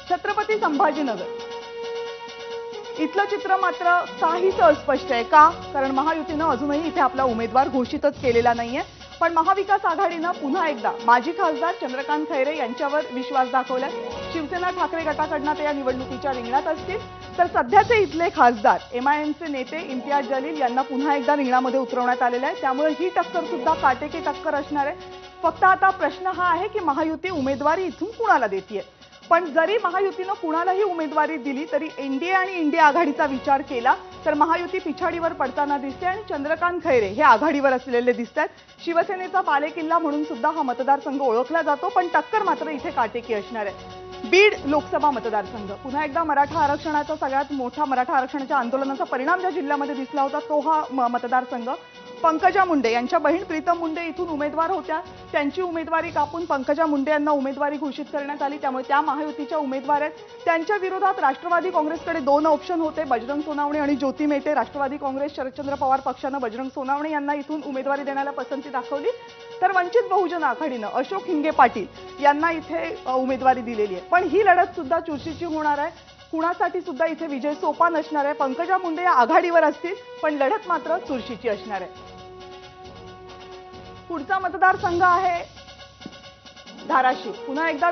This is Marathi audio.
छत्रपती संभाजीनगर इथलं चित्र मात्र काहीच अस्पष्ट आहे का? कारण महायुतीनं अजूनही इथे आपला उमेदवार घोषितच केलेला नाहीये। पण महाविकास आघाडीनं पुन्हा एकदा माजी खासदार चंद्रकांत खैरे यांच्यावर विश्वास दाखवलाय। शिवसेना ठाकरे गटाकडनं ते या निवडणुकीच्या रिंगणात असतील, तर सध्याचे इथले खासदार एमआयएमचे नेते इम्तियाज जलील यांना पुन्हा एकदा रिंगणामध्ये उतरवण्यात आलेलं आहे। त्यामुळे ही टक्कर सुद्धा काटेकी टक्कर असणार आहे। फक्त आता प्रश्न हा आहे की महायुती उमेदवारी इथून कुणाला देतेय। पण जरी महायुतीनं कुणालाही उमेदवारी दिली तरी एनडीए आणि इंडिया आघाडीचा विचार केला तर महायुती पिछाडीवर पडताना दिसते आणि चंद्रकांत खैरे हे आघाडीवर असलेले दिसतात। शिवसेनेचा बालेकिल्ला म्हणून सुद्धा हा मतदारसंघ ओळखला जातो, पण टक्कर मात्र इथे काटेकी असणार आहे। बीड लोकसभा मतदारसंघ पुन्हा एकदा मराठा आरक्षणाचा सगळ्यात मोठा मराठा आरक्षणाच्या आंदोलनाचा परिणाम ज्या जिल्ह्यामध्ये दिसला होता तो हा मतदारसंघ। पंकजा मुंडे यांच्या बहीण प्रीतम मुंडे इथून उमेदवार होत्या, त्यांची उमेदवारी कापून पंकजा मुंडे यांना उमेदवारी घोषित करण्यात आली। त्यामुळे त्या महायुतीच्या उमेदवार आहेत। त्यांच्या विरोधात राष्ट्रवादी काँग्रेसकडे दोन ऑप्शन होते, बजरंग सोनावणे आणि ज्योती मेटे। राष्ट्रवादी काँग्रेस शरदचंद्र पवार पक्षानं बजरंग सोनावणे यांना इथून उमेदवारी देण्याला पसंती दाखवली, तर वंचित बहुजन आघाडीनं अशोक हिंगे पाटील यांना इथे उमेदवारी दिलेली आहे। पण ही लढत सुद्धा चुरशीची होणार आहे। कुणासाठी सुद्धा इथे विजय सोपा नसणार आहे। पंकजा मुंडे या आघाडीवर असतील, पण लढत मात्र चुरशीची असणार आहे। पुढचा मतदारसंघ आहे धाराशिव। पुन्हा एकदा